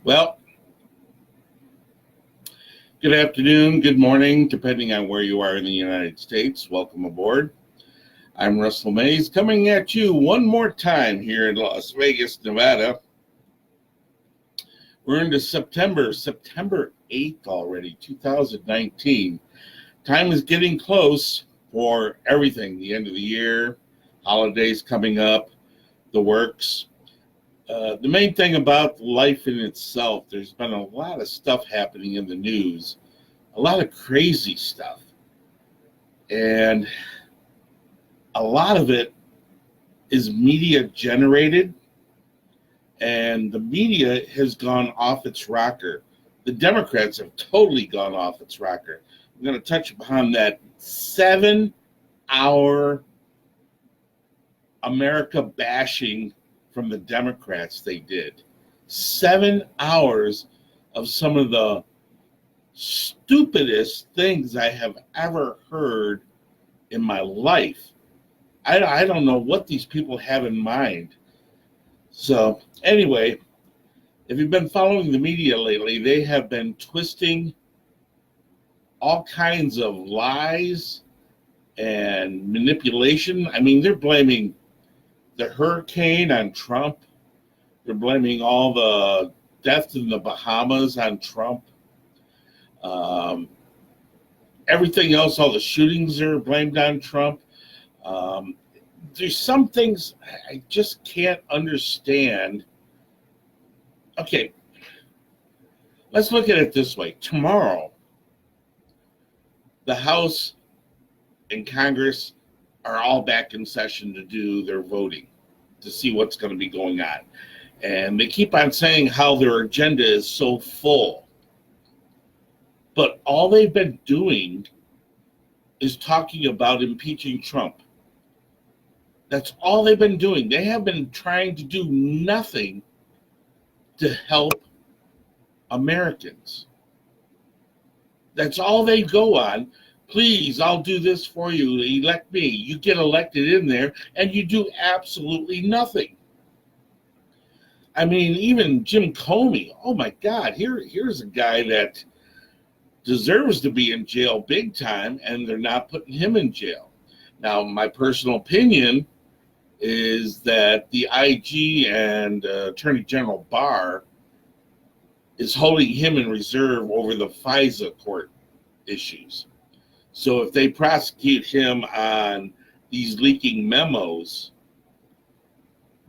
Well, good afternoon, good morning, depending on where you are in the United States. Welcome aboard. I'm Russell Mays coming at you one more time here in Las Vegas, Nevada. We're into September 8th already, 2019. Time is getting close for everything, the end of the year, holidays coming up, the works. The main thing about life in itself, there's been a lot of stuff happening in the news, a lot of crazy stuff. And a lot of it is media generated, and the media has gone off its rocker. The Democrats have totally gone off its rocker. I'm going to touch upon that 7-hour America bashing from the Democrats they did. 7 hours of some of the stupidest things I have ever heard in my life. I don't know what these people have in mind. So anyway, if you've been following the media lately, they have been twisting all kinds of lies and manipulation. I mean, they're blaming the hurricane on Trump. They're blaming all the deaths in the Bahamas on Trump. Everything else, all the shootings are blamed on Trump. There's some things I just can't understand. Okay, let's look at it this way. Tomorrow, the House and Congress are all back in session to do their voting, to see what's going to be going on. And they keep on saying how their agenda is so full. But all they've been doing is talking about impeaching Trump. That's all they've been doing. They have been trying to do nothing to help Americans. That's all they go on. Please, I'll do this for you. Elect me. You get elected in there, and you do absolutely nothing. I mean, even Jim Comey, oh my God, here's a guy that deserves to be in jail big time, and they're not putting him in jail. Now, my personal opinion is that the IG and Attorney General Barr is holding him in reserve over the FISA court issues. So if they prosecute him on these leaking memos,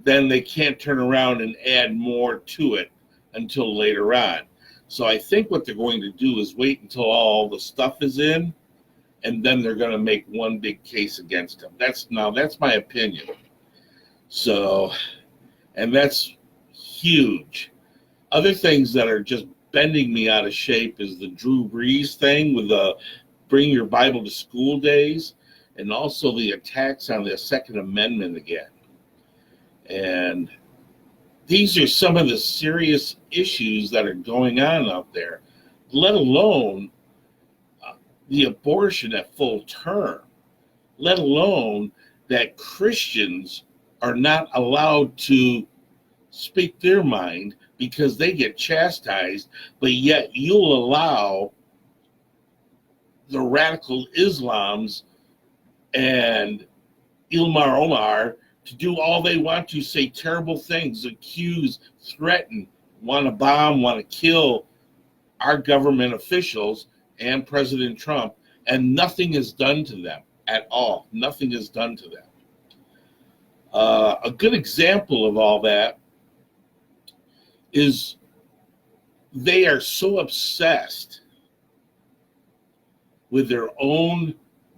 then they can't turn around and add more to it until later on. So I think what they're going to do is wait until all the stuff is in, and then they're going to make one big case against him. That's my opinion. So, and that's huge. Other things that are just bending me out of shape is the Drew Brees thing with the Bring Your Bible to School days, and also the attacks on the Second Amendment again. And these are some of the serious issues that are going on out there, let alone the abortion at full term, let alone that Christians are not allowed to speak their mind because they get chastised, but yet you'll allow the radical Islams and Ilmar Omar to do all they want to, say terrible things, accuse, threaten, want to bomb, want to kill our government officials and President Trump, and nothing is done to them at all. Nothing is done to them. A good example of all that is they are so obsessed with their own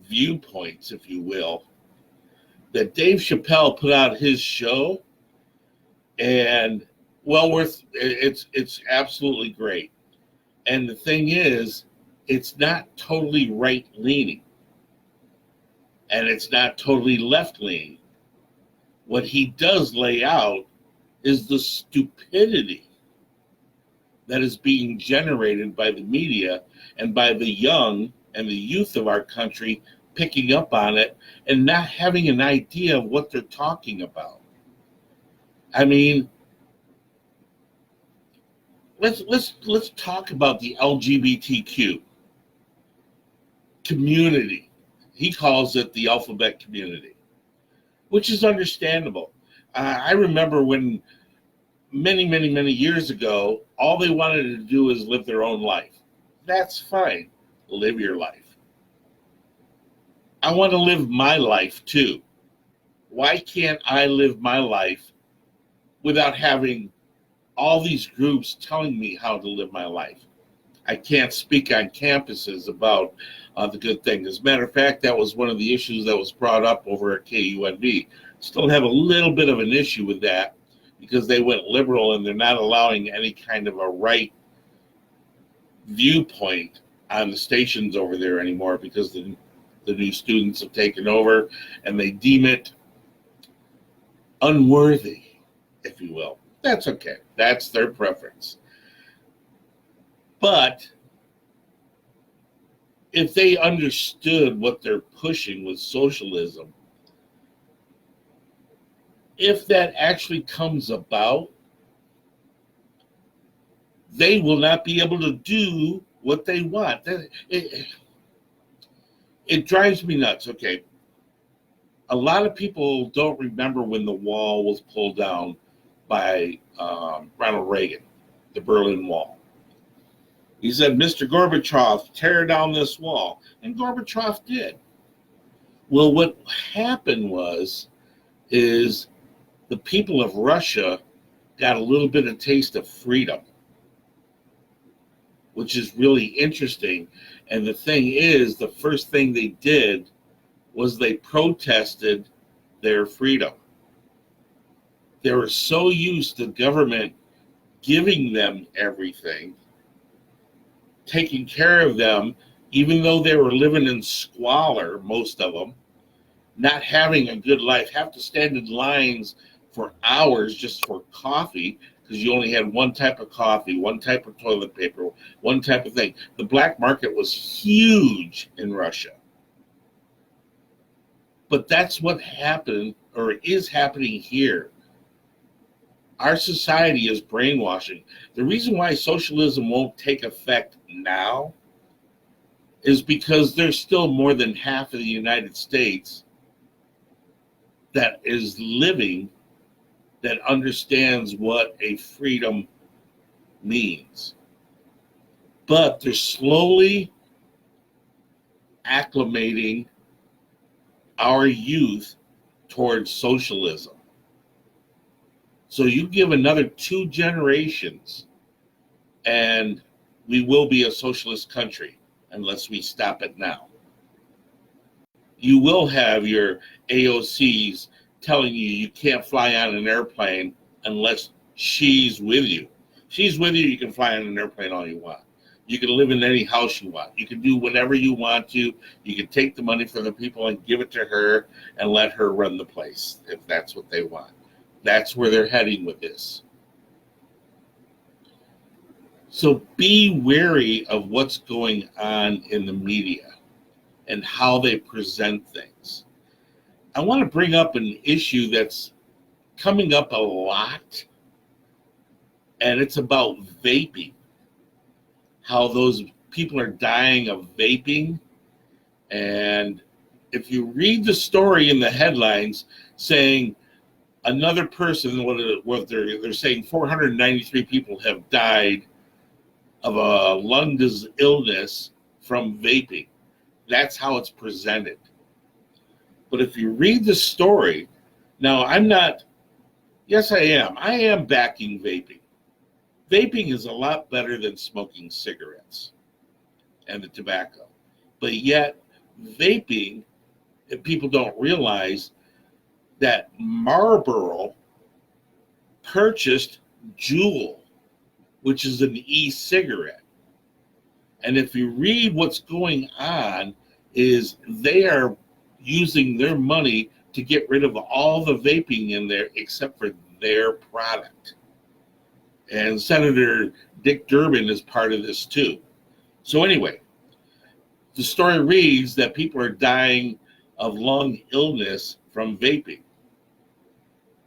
viewpoints, if you will, that Dave Chappelle put out his show, and it's absolutely great. And the thing is, it's not totally right-leaning, and it's not totally left-leaning. What he does lay out is the stupidity that is being generated by the media and by the young and the youth of our country picking up on it and not having an idea of what they're talking about. I mean, let's talk about the LGBTQ community. He calls it the alphabet community, which is understandable. I remember when many years ago, all they wanted to do is live their own life. That's fine. Live your life. I want to live my life too. Why can't I live my life without having all these groups telling me how to live my life? I can't speak on campuses about the good thing. As a matter of fact, that was one of the issues that was brought up over at KUNB. Still have a little bit of an issue with that because they went liberal and they're not allowing any kind of a right viewpoint on the stations over there anymore because the new students have taken over and they deem it unworthy, if you will. That's okay. That's their preference. But if they understood what they're pushing with socialism, if that actually comes about, they will not be able to do what they want. It drives me nuts. Okay, a lot of people don't remember when the wall was pulled down by Ronald Reagan, the Berlin Wall. He said, Mr. Gorbachev, tear down this wall. And Gorbachev did. Well, what happened is the people of Russia got a little bit of taste of freedom, which is really interesting. And the thing is, the first thing they did was they protested their freedom. They were so used to government giving them everything, taking care of them, even though they were living in squalor, most of them, not having a good life, have to stand in lines for hours just for coffee because you only had one type of coffee, one type of toilet paper, one type of thing. The black market was huge in Russia. But that's what happened or is happening here. Our society is brainwashing. The reason why socialism won't take effect now is because there's still more than half of the United States that is living that understands what a freedom means. But they're slowly acclimating our youth towards socialism. So you give another 2 generations and we will be a socialist country unless we stop it now. You will have your AOCs telling you can't fly on an airplane unless she's with you. She's with you, you can fly on an airplane all you want. You can live in any house you want. You can do whatever you want to. You can take the money from the people and give it to her and let her run the place if that's what they want. That's where they're heading with this. So be wary of what's going on in the media and how they present things. I want to bring up an issue that's coming up a lot, and it's about vaping. How those people are dying of vaping. And if you read the story in the headlines saying another person, what they're saying 493 people have died of a lung illness from vaping. That's how it's presented. But if you read the story, now I am backing vaping. Vaping is a lot better than smoking cigarettes and the tobacco. But yet, vaping, if people don't realize that Marlboro purchased Juul, which is an e-cigarette. And if you read what's going on, is they are using their money to get rid of all the vaping in there except for their product. And Senator Dick Durbin is part of this too. So anyway, the story reads that people are dying of lung illness from vaping.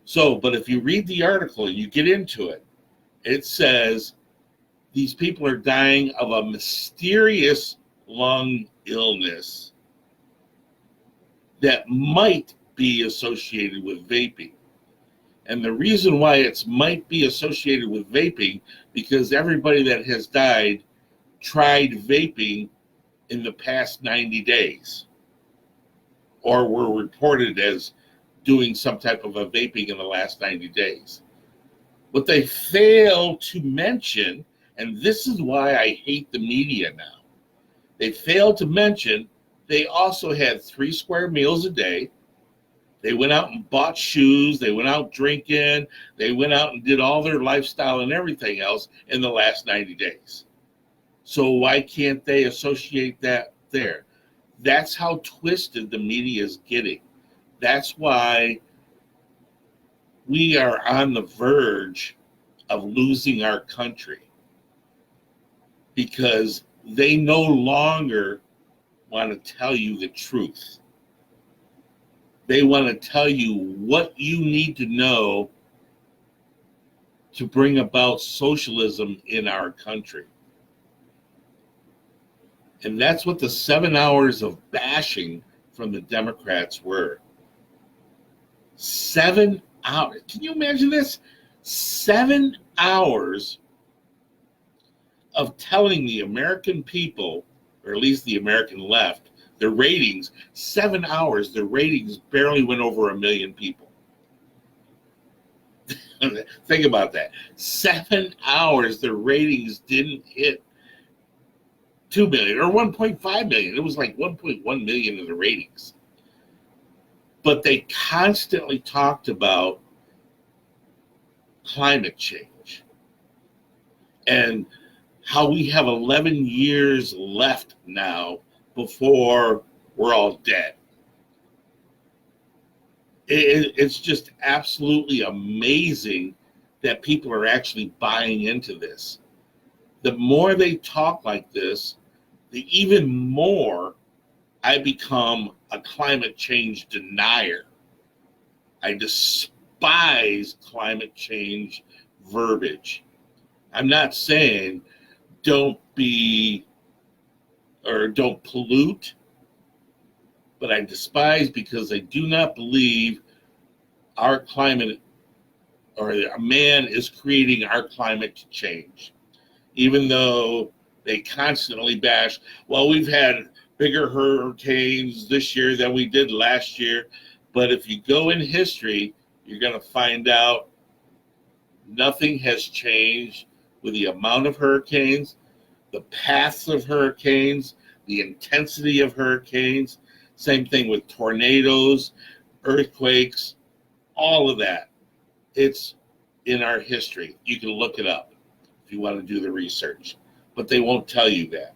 So, but if you read the article and you get into it, it says these people are dying of a mysterious lung illness that might be associated with vaping. And the reason why it might be associated with vaping, because everybody that has died tried vaping in the past 90 days or were reported as doing some type of a vaping in the last 90 days. What they fail to mention, and this is why I hate the media now, they fail to mention they also had 3 square meals a day. They went out and bought shoes. They went out drinking. They went out and did all their lifestyle and everything else in the last 90 days. So why can't they associate that there? That's how twisted the media is getting. That's why we are on the verge of losing our country, because they no longer want to tell you the truth. They want to tell you what you need to know to bring about socialism in our country. And that's what the 7 hours of bashing from the Democrats were. 7 hours. Can you imagine this? 7 hours of telling the American people, or at least the American left, their ratings, 7 hours, their ratings barely went over 1 million people. Think about that. 7 hours, their ratings didn't hit 2 million or 1.5 million. It was like 1.1 million in the ratings. But they constantly talked about climate change and how we have 11 years left now before we're all dead. It's just absolutely amazing that people are actually buying into this. The more they talk like this, the even more I become a climate change denier. I despise climate change verbiage. I'm not saying don't be or don't pollute, but I despise because I do not believe our climate or a man is creating our climate to change. Even though they constantly bash, well, we've had bigger hurricanes this year than we did last year. But if you go in history, you're going to find out nothing has changed with the amount of hurricanes, the paths of hurricanes, the intensity of hurricanes. Same thing with tornadoes, earthquakes, all of that. It's in our history. You can look it up if you want to do the research, but they won't tell you that.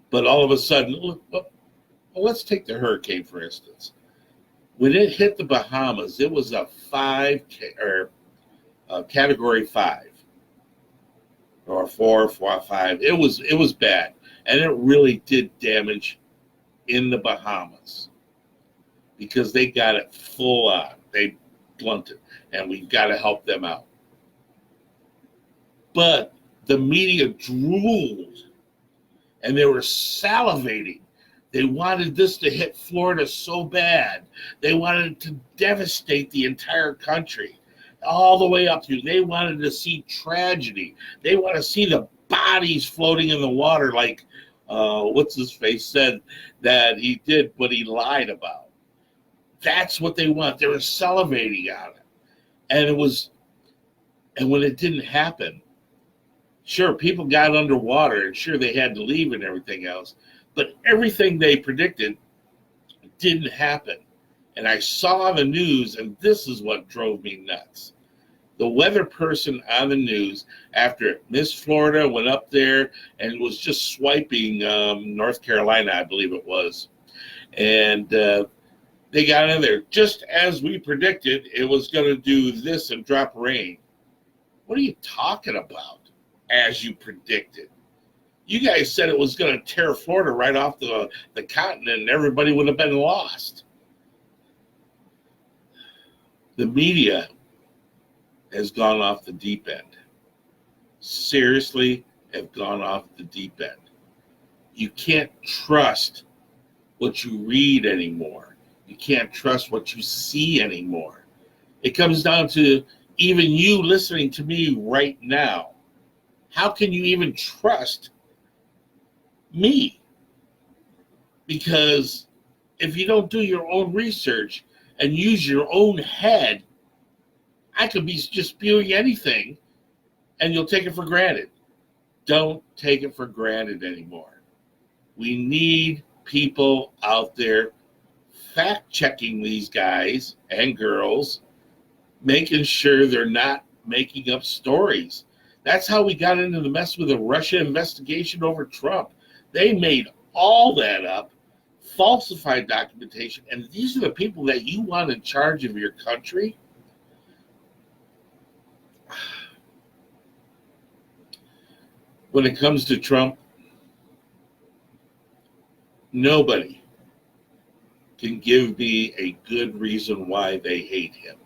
But all of a sudden, look, well, let's take the hurricane, for instance. When it hit the Bahamas, it was a category 5 or 4, 5. It was bad, and it really did damage in the Bahamas because they got it full on. They blunted, and we've got to help them out. But the media drooled, and they were salivating. They wanted this to hit Florida so bad. They wanted to devastate the entire country, all the way up through. They wanted to see tragedy. They want to see the bodies floating in the water like, what's his face said that he did what he lied about. That's what they want. They were salivating on it. And when it didn't happen, sure, people got underwater and sure they had to leave and everything else, but everything they predicted didn't happen. And I saw the news, and this is what drove me nuts. The weather person on the news, after Miss Florida went up there and was just swiping North Carolina, I believe it was, and they got in there just as we predicted it was going to do this and drop rain. What are you talking about? As you predicted. You guys said it was going to tear Florida right off the continent and everybody would have been lost. The media has gone off the deep end. Seriously, have gone off the deep end. You can't trust what you read anymore. You can't trust what you see anymore. It comes down to even you listening to me right now. How can you even trust me? Because if you don't do your own research and use your own head, I could be just spewing anything and you'll take it for granted. Don't take it for granted anymore. We need people out there fact-checking these guys and girls, making sure they're not making up stories. That's how we got into the mess with the Russia investigation over Trump. They made all that up, falsified documentation, and these are the people that you want in charge of your country? When it comes to Trump, nobody can give me a good reason why they hate him.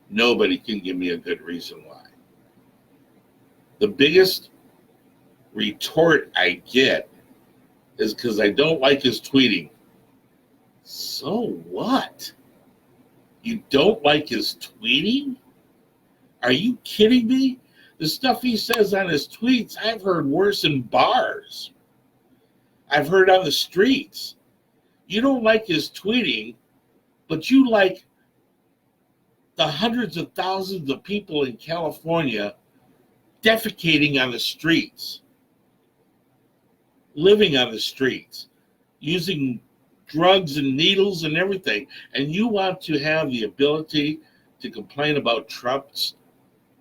Nobody can give me a good reason why. The biggest retort I get is because I don't like his tweeting. So what? You don't like his tweeting? Are you kidding me? The stuff he says on his tweets, I've heard worse in bars. I've heard on the streets. You don't like his tweeting, but you like the hundreds of thousands of people in California defecating on the streets, living on the streets, using drugs and needles and everything. And you want to have the ability to complain about Trump's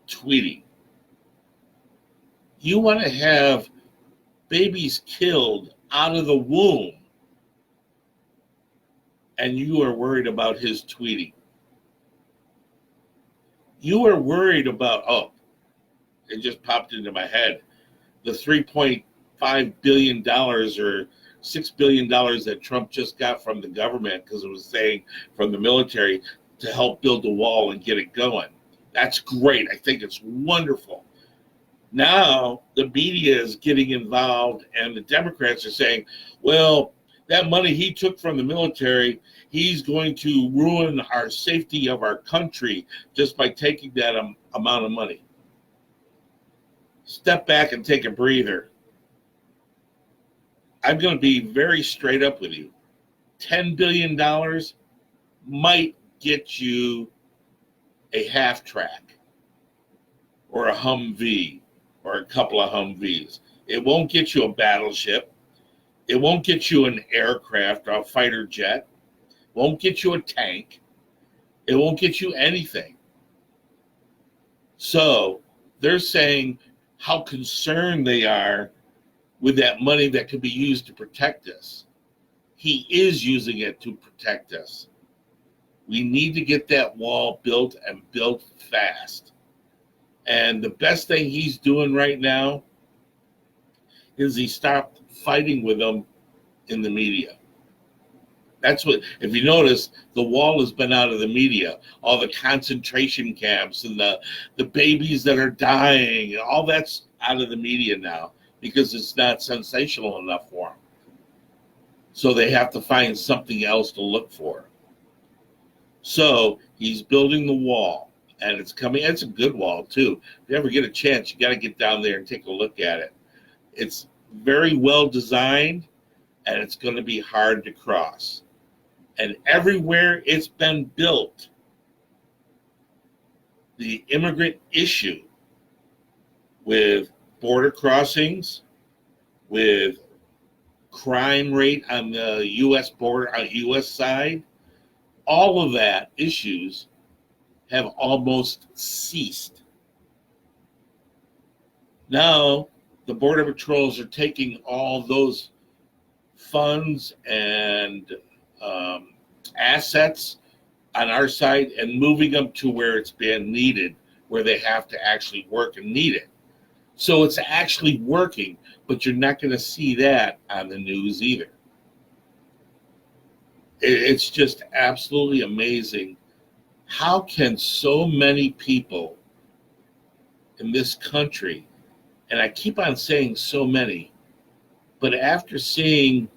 tweeting. You want to have babies killed out of the womb, and you are worried about his tweeting. You are worried about, it just popped into my head, the $3.5 billion or $6 billion that Trump just got from the government, because it was saying from the military, to help build the wall and get it going. That's great. I think it's wonderful. Now the media is getting involved, and the Democrats are saying, well, that money he took from the military, he's going to ruin our safety of our country just by taking that amount of money. Step back and take a breather. I'm going to be very straight up with you. $10 billion might get you a half track or a Humvee or a couple of Humvees. It won't get you a battleship. It won't get you an aircraft or a fighter jet. Won't get you a tank. It won't get you anything. So they're saying how concerned they are with that money that could be used to protect us. He is using it to protect us. We need to get that wall built and built fast. And the best thing he's doing right now is he stopped fighting with them in the media. That's what, if you notice, the wall has been out of the media. All the concentration camps and the babies that are dying, all that's out of the media now because it's not sensational enough for them. So they have to find something else to look for. So he's building the wall, and it's coming. It's a good wall, too. If you ever get a chance, you got to get down there and take a look at it. It's very well designed, and it's going to be hard to cross. And everywhere it's been built, the immigrant issue with border crossings, with crime rate on the U.S. border, on the U.S. side, all of that issues have almost ceased. Now, the Border Patrols are taking all those funds and assets on our side and moving them to where it's been needed, where they have to actually work and need it. So it's actually working, but you're not going to see that on the news either. It's just absolutely amazing. How can so many people in this country And I keep on saying so many, but after seeing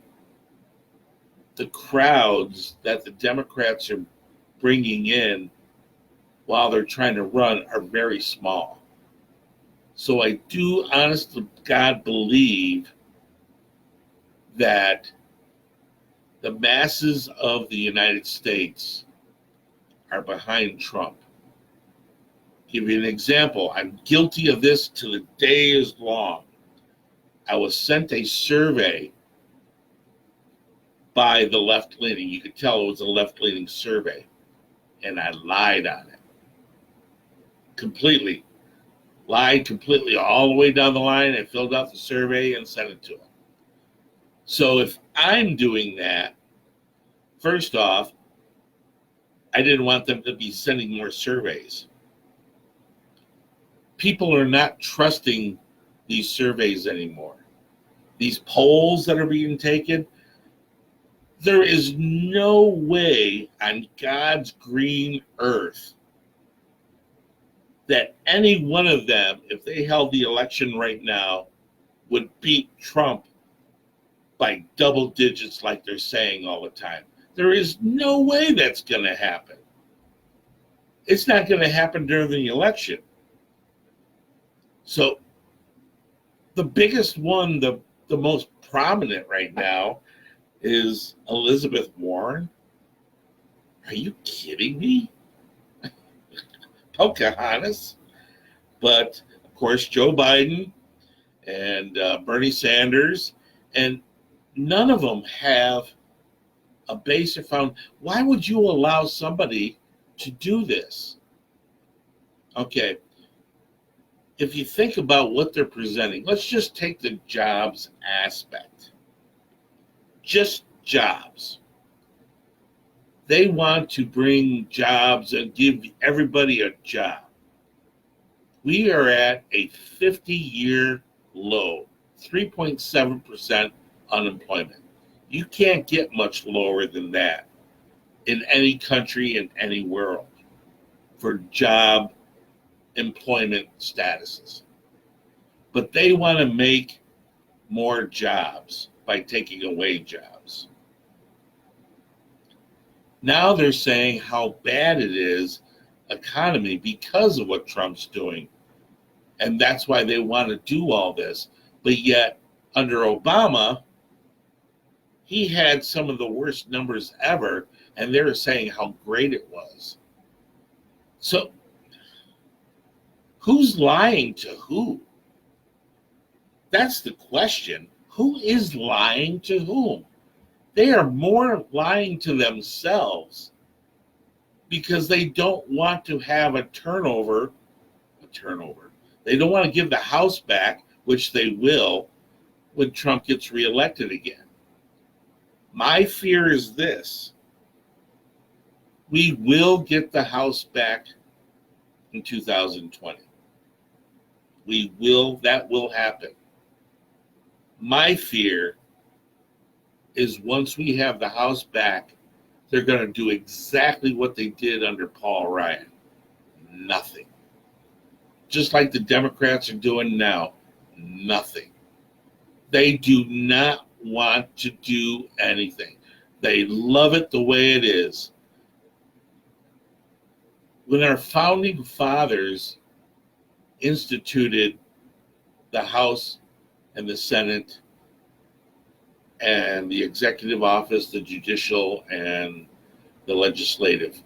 the crowds that the Democrats are bringing in while they're trying to run are very small. So I do, honest to God, believe that the masses of the United States are behind Trump. Give you an example. I'm guilty of this till the day is long. I was sent a survey by the left-leaning. You could tell it was a left-leaning survey, and I lied on it completely. Lied completely all the way down the line. I filled out the survey and sent it to them. So if I'm doing that, first off, I didn't want them to be sending more surveys. People are not trusting these surveys anymore. These polls that are being taken, there is no way on God's green earth that any one of them, if they held the election right now, would beat Trump by double digits like they're saying all the time. There is no way that's going to happen. It's not going to happen during the election. So the biggest one, the most prominent right now is Elizabeth Warren. Are you kidding me? Pocahontas. But of course, Joe Biden and Bernie Sanders, and none of them have a base or found. Why would you allow somebody to do this? Okay, if you think about what they're presenting, let's just take the jobs aspect. Just jobs. They want to bring jobs and give everybody a job. We are at a 50-year low, 3.7% unemployment. You can't get much lower than that in any country in any world for job employment statuses. But they want to make more jobs by taking away jobs. Now they're saying how bad it is, economy, because of what Trump's doing. And that's why they want to do all this. But yet, under Obama, he had some of the worst numbers ever, and they were saying how great it was. So, who's lying to who? That's the question. Who is lying to whom? They are more lying to themselves because they don't want to have a turnover. They don't want to give the House back, which they will when Trump gets reelected again. My fear is this. We will get the House back in 2020. That will happen. My fear is once we have the House back, they're going to do exactly what they did under Paul Ryan. Nothing. Just like the Democrats are doing now. Nothing. They do not want to do anything. They love it the way it is. When our founding fathers instituted the House and the Senate and the executive office, the judicial, and the legislative,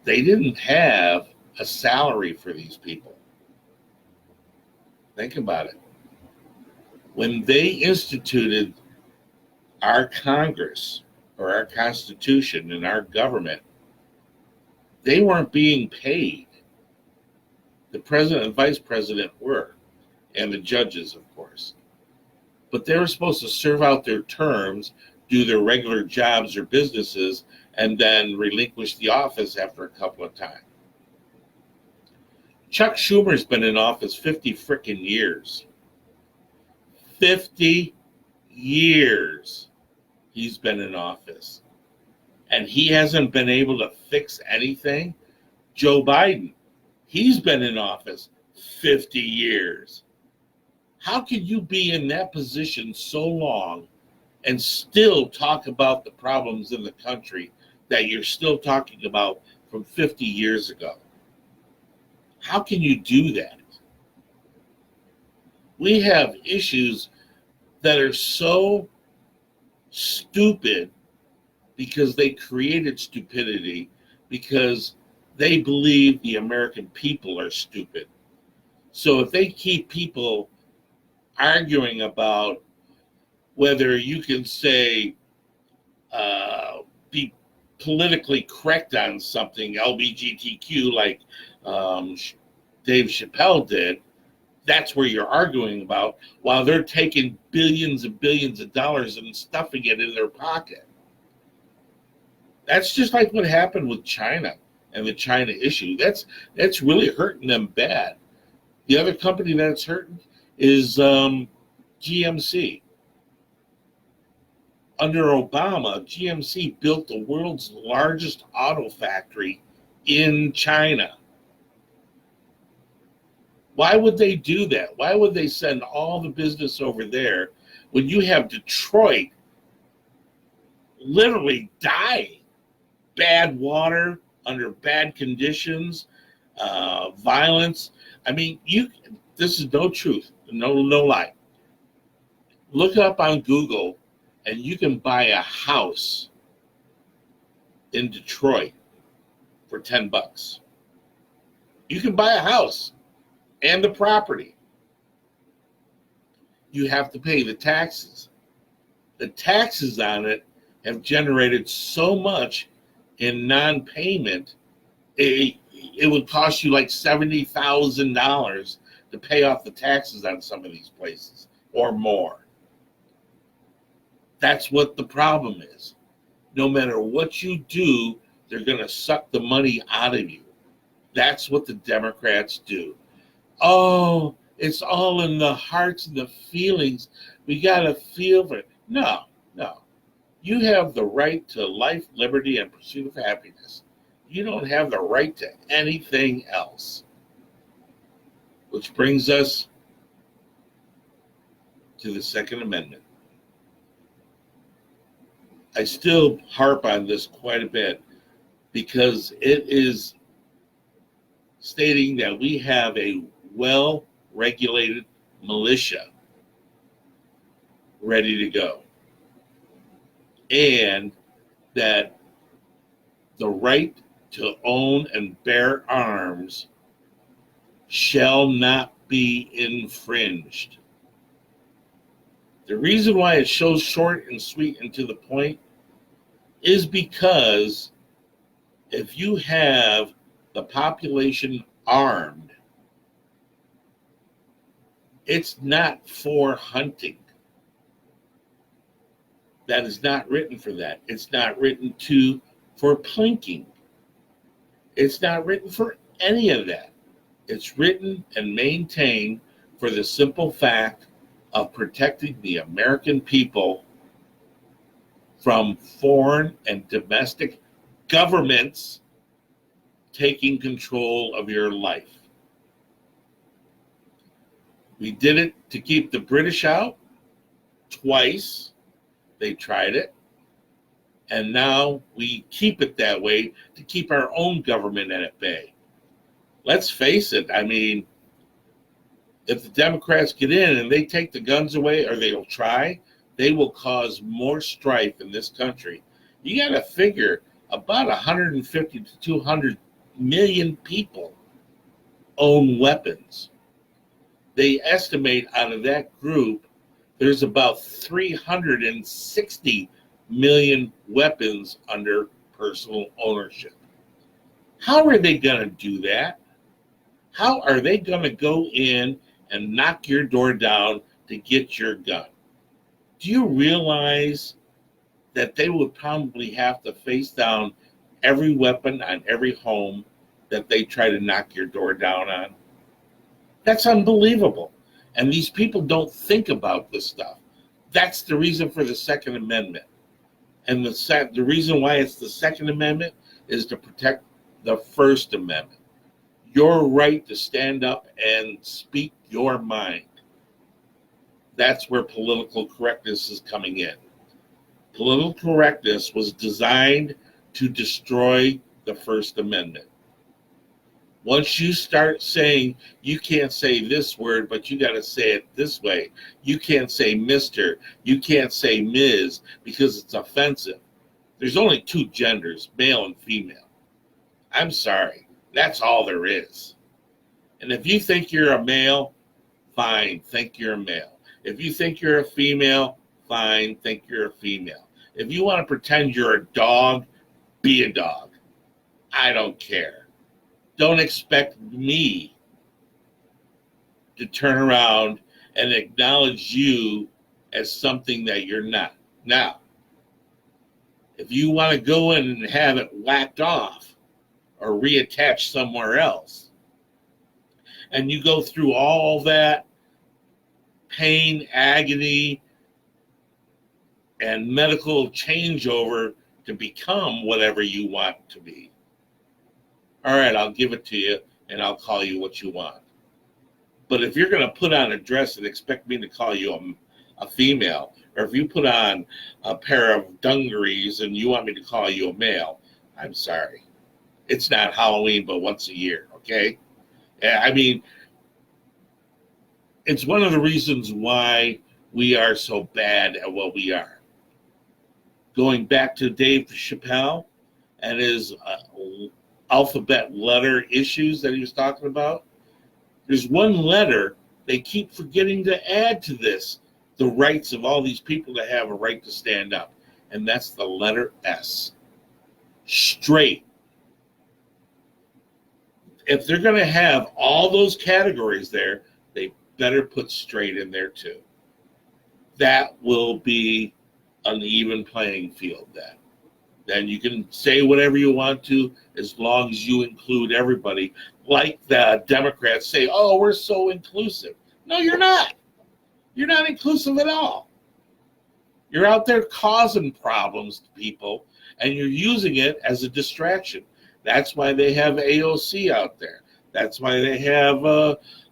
they didn't have a salary for these people. Think about it. When they instituted our Congress or our Constitution and our government, they weren't being paid. The president and vice president were, and the judges, of course. But they were supposed to serve out their terms, do their regular jobs or businesses, and then relinquish the office after a couple of times. Chuck Schumer's been in office 50 frickin' years. 50 years he's been in office. And he hasn't been able to fix anything. Joe Biden, he's been in office 50 years. How can you be in that position so long and still talk about the problems in the country that you're still talking about from 50 years ago? How can you do that? We have issues that are so stupid because they created stupidity, because they believe the American people are stupid. So if they keep people arguing about whether you can say, be politically correct on something, LGBTQ, like um, Dave Chappelle did, that's where you're arguing about, while they're taking billions and billions of dollars and stuffing it in their pocket. That's just like what happened with China and the China issue. That's really hurting them bad. The other company that's hurting is GMC. Under Obama, GMC built the world's largest auto factory in China. Why would they do that? Why would they send all the business over there when you have Detroit literally dying? Bad water, under bad conditions, violence. I mean, this is no truth, no lie. Look up on Google and you can buy a house in Detroit for $10. You can buy a house and the property. You have to pay the taxes. The taxes on it have generated so much in non-payment, it would cost you like $70,000 to pay off the taxes on some of these places or more. That's what the problem is. No matter what you do, they're going to suck the money out of you. That's what the Democrats do. Oh, it's all in the hearts and the feelings. We got to feel for it. No. You have the right to life, liberty, and pursuit of happiness. You don't have the right to anything else. Which brings us to the Second Amendment. I still harp on this quite a bit because it is stating that we have a well-regulated militia ready to go. And that the right to own and bear arms shall not be infringed. The reason why it's so short and sweet and to the point is because if you have the population armed, it's not for hunting. That is not written for that. It's not written for plinking. It's not written for any of that. It's written and maintained for the simple fact of protecting the American people from foreign and domestic governments taking control of your life. We did it to keep the British out twice. They tried it. And now we keep it that way to keep our own government at bay. Let's face it. I mean, if the Democrats get in and they take the guns away, or they'll try, they will cause more strife in this country. You got to figure about 150 to 200 million people own weapons. They estimate out of that group, there's about 360 million weapons under personal ownership. How are they going to do that? How are they going to go in and knock your door down to get your gun? Do you realize that they would probably have to face down every weapon on every home that they try to knock your door down on? That's unbelievable. And these people don't think about this stuff. That's the reason for the Second Amendment. And the reason why it's the Second Amendment is to protect the First Amendment. Your right to stand up and speak your mind. That's where political correctness is coming in. Political correctness was designed to destroy the First Amendment. Once you start saying you can't say this word, but you got to say it this way, you can't say Mr., you can't say Ms. because it's offensive. There's only two genders, male and female. I'm sorry, that's all there is. And if you think you're a male, fine, think you're a male. If you think you're a female, fine, think you're a female. If you want to pretend you're a dog, be a dog. I don't care. Don't expect me to turn around and acknowledge you as something that you're not. Now, if you want to go in and have it whacked off or reattached somewhere else, and you go through all that pain, agony, and medical changeover to become whatever you want to be, all right, I'll give it to you and I'll call you what you want. But if you're going to put on a dress and expect me to call you a female, or if you put on a pair of dungarees and you want me to call you a male, I'm sorry. It's not Halloween but once a year, okay? I mean, it's one of the reasons why we are so bad at what we are. Going back to Dave Chappelle and his alphabet letter issues that he was talking about, there's one letter they keep forgetting to add to this, the rights of all these people to have a right to stand up, and that's the letter S. Straight. If they're going to have all those categories there, they better put straight in there too. That will be an even playing field then. Then you can say whatever you want to as long as you include everybody. Like the Democrats say, oh, we're so inclusive. No, you're not. You're not inclusive at all. You're out there causing problems to people, and you're using it as a distraction. That's why they have AOC out there. That's why they have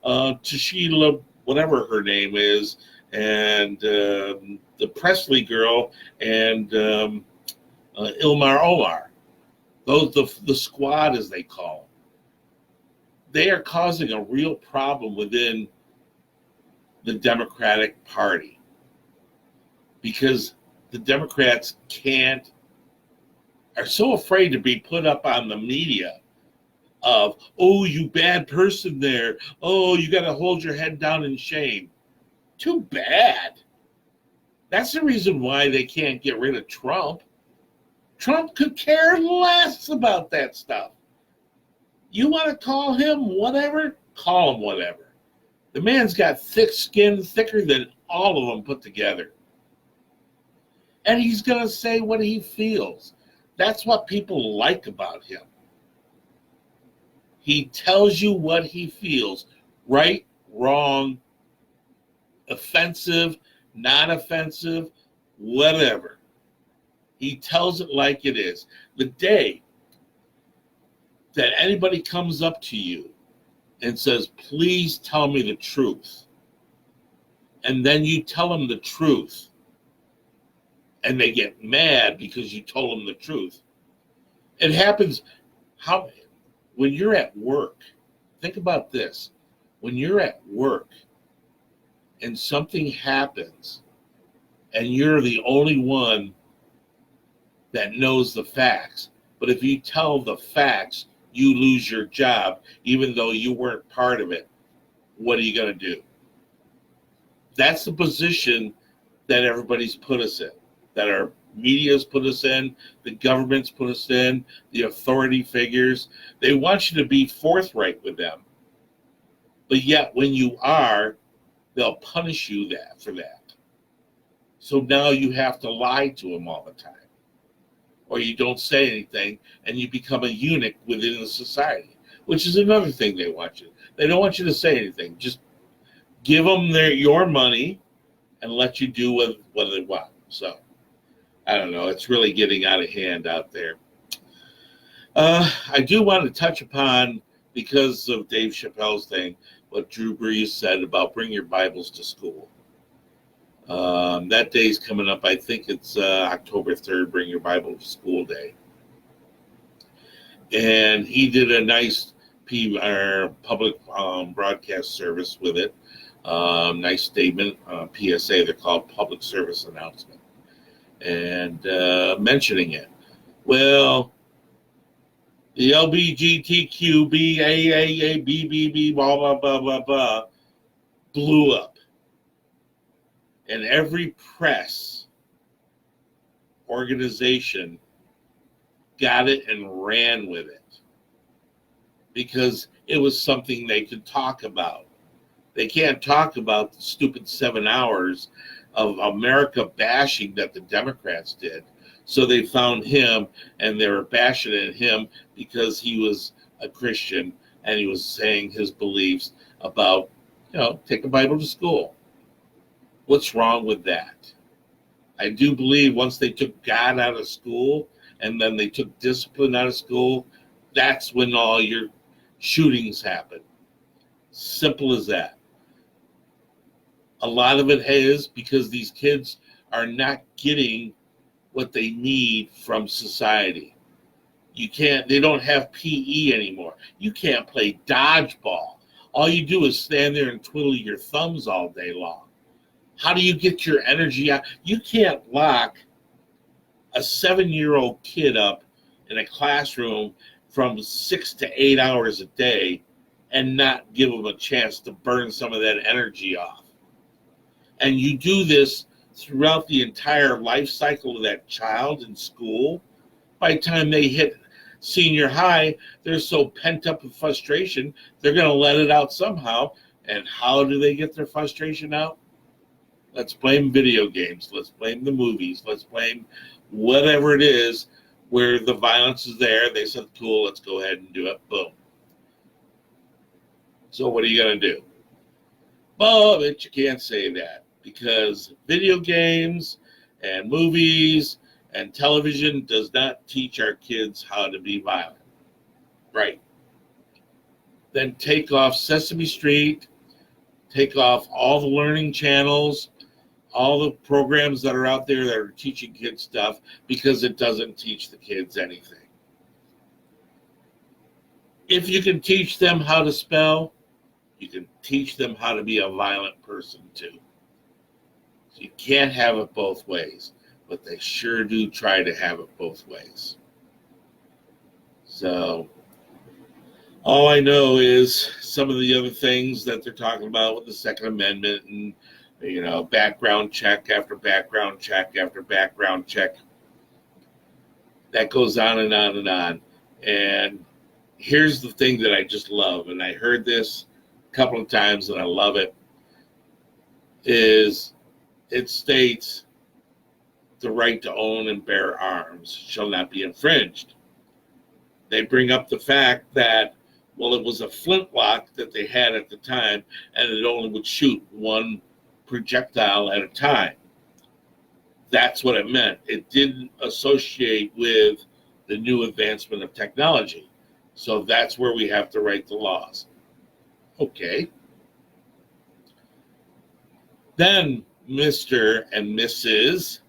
Tashila, whatever her name is, and the Presley girl, and Ilmar Omar. Those the squad, as they call them. They are causing a real problem within the Democratic Party because the Democrats are so afraid to be put up on the media of, oh, you bad person there. Oh, you got to hold your head down in shame. Too bad. That's the reason why they can't get rid of Trump. Trump could care less about that stuff. You want to call him whatever? Call him whatever. The man's got thick skin, thicker than all of them put together. And he's going to say what he feels. That's what people like about him. He tells you what he feels. Right, wrong, offensive, not offensive, whatever. He tells it like it is. The day that anybody comes up to you and says, please tell me the truth, and then you tell them the truth, and they get mad because you told them the truth. It happens when you're at work. Think about this. When you're at work and something happens and you're the only one that knows the facts, but if you tell the facts, you lose your job, even though you weren't part of it, what are you going to do? That's the position that everybody's put us in, that our media's put us in, the government's put us in, the authority figures. They want you to be forthright with them. But yet when you are, they'll punish you for that. So now you have to lie to them all the time. Or you don't say anything and you become a eunuch within the society, which is another thing they want you. They don't want you to say anything. Just give them your money and let you do what they want. So, I don't know. It's really getting out of hand out there. I do want to touch upon, because of Dave Chappelle's thing, what Drew Brees said about bring your Bibles to school. That day's coming up. I think it's October 3rd, Bring Your Bible to School Day. And he did a nice public broadcast service with it. Nice statement, PSA, they're called Public Service Announcement, and mentioning it. Well, the LBGTQ, BAAA, BBB, blah, blah, blah, blah, blah, blew up. And every press organization got it and ran with it because it was something they could talk about. They can't talk about the stupid 7 hours of America bashing that the Democrats did. So they found him and they were bashing at him because he was a Christian and he was saying his beliefs about, take a Bible to school. What's wrong with that? I do believe once they took God out of school and then they took discipline out of school, that's when all your shootings happen. Simple as that. A lot of it is because these kids are not getting what they need from society. They don't have PE anymore. You can't play dodgeball. All you do is stand there and twiddle your thumbs all day long. How do you get your energy out? You can't lock a 7-year-old kid up in a classroom from 6 to 8 hours a day and not give them a chance to burn some of that energy off. And you do this throughout the entire life cycle of that child in school. By the time they hit senior high, they're so pent up with frustration, they're going to let it out somehow. And how do they get their frustration out? Let's blame video games. Let's blame the movies. Let's blame whatever it is where the violence is there. They said, cool, let's go ahead and do it. Boom. So what are you going to do? But you can't say that because video games and movies and television does not teach our kids how to be violent. Right. Then take off Sesame Street, take off all the learning channels, all the programs that are out there that are teaching kids stuff because it doesn't teach the kids anything. If you can teach them how to spell, you can teach them how to be a violent person too. So you can't have it both ways, but they sure do try to have it both ways. So all I know is some of the other things that they're talking about with the Second Amendment and background check after background check after background check. That goes on and on and on. And here's the thing that I just love, and I heard this a couple of times and I love it, is it states the right to own and bear arms shall not be infringed. They bring up the fact that, well, it was a flintlock that they had at the time and it only would shoot one projectile at a time. That's what it meant. It didn't associate with the new advancement of technology. So that's where we have to write the laws. Okay. Then Mr. and Mrs.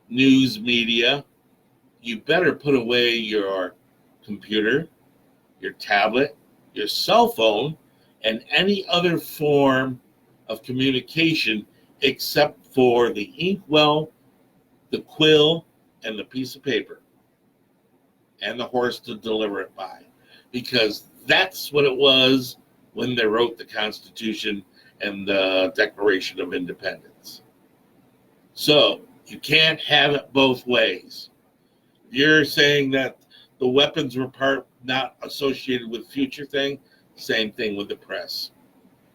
News Media, you better put away your computer, your tablet, your cell phone, and any other form of communication except for the inkwell, the quill, and the piece of paper, and the horse to deliver it by. Because that's what it was when they wrote the Constitution and the Declaration of Independence. So you can't have it both ways. You're saying that the weapons were not associated with future thing, same thing with the press.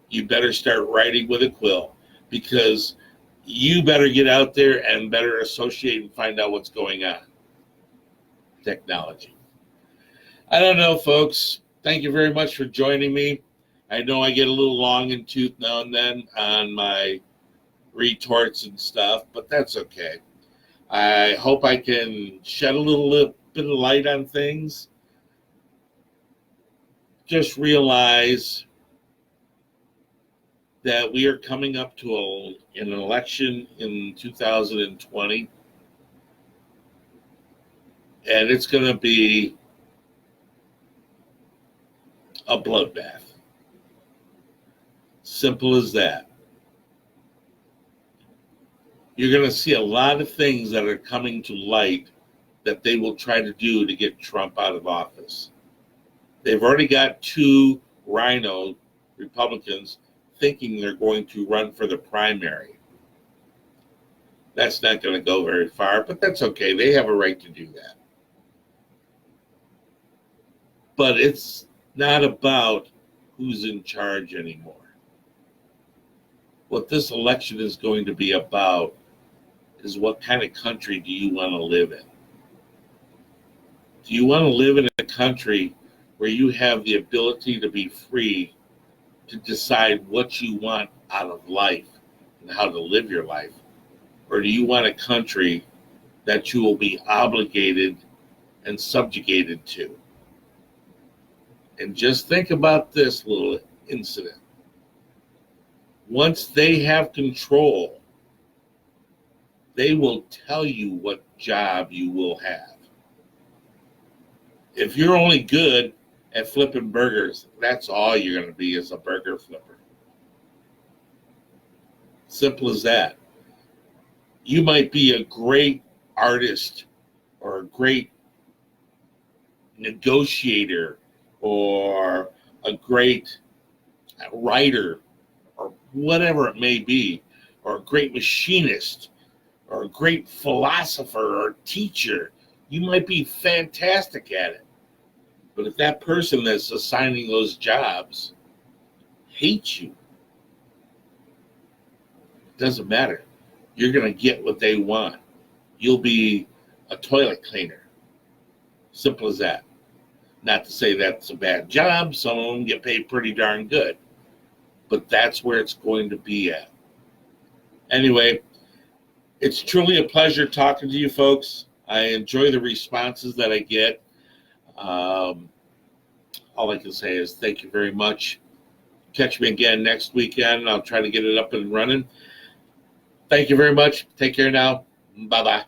You better start writing with a quill because you better get out there and better associate and find out what's going on. Technology. I don't know, folks. Thank you very much for joining me. I know I get a little long in tooth now and then on my retorts and stuff, but that's okay. I hope I can shed a little bit of light on things. Just realize that we are coming up to an election in 2020, and it's going to be a bloodbath. Simple as that. You're going to see a lot of things that are coming to light that they will try to do to get Trump out of office. They've already got 2 rhino Republicans thinking they're going to run for the primary. That's not going to go very far, but that's okay. They have a right to do that. But it's not about who's in charge anymore. What this election is going to be about is what kind of country do you want to live in? Do you want to live in a country where you have the ability to be free to decide what you want out of life and how to live your life? Or do you want a country that you will be obligated and subjugated to? And just think about this little incident. Once they have control, they will tell you what job you will have. If you're only good at flipping burgers, that's all you're going to be, is a burger flipper. Simple as that. You might be a great artist or a great negotiator or a great writer or whatever it may be, or a great machinist or a great philosopher or teacher. You might be fantastic at it. But if that person that's assigning those jobs hates you, it doesn't matter. You're going to get what they want. You'll be a toilet cleaner. Simple as that. Not to say that's a bad job. Some of them get paid pretty darn good. But that's where it's going to be at. Anyway, it's truly a pleasure talking to you folks. I enjoy the responses that I get. All I can say is thank you very much. Catch me again next weekend. I'll try to get it up and running. Thank you very much. Take care now. Bye-bye.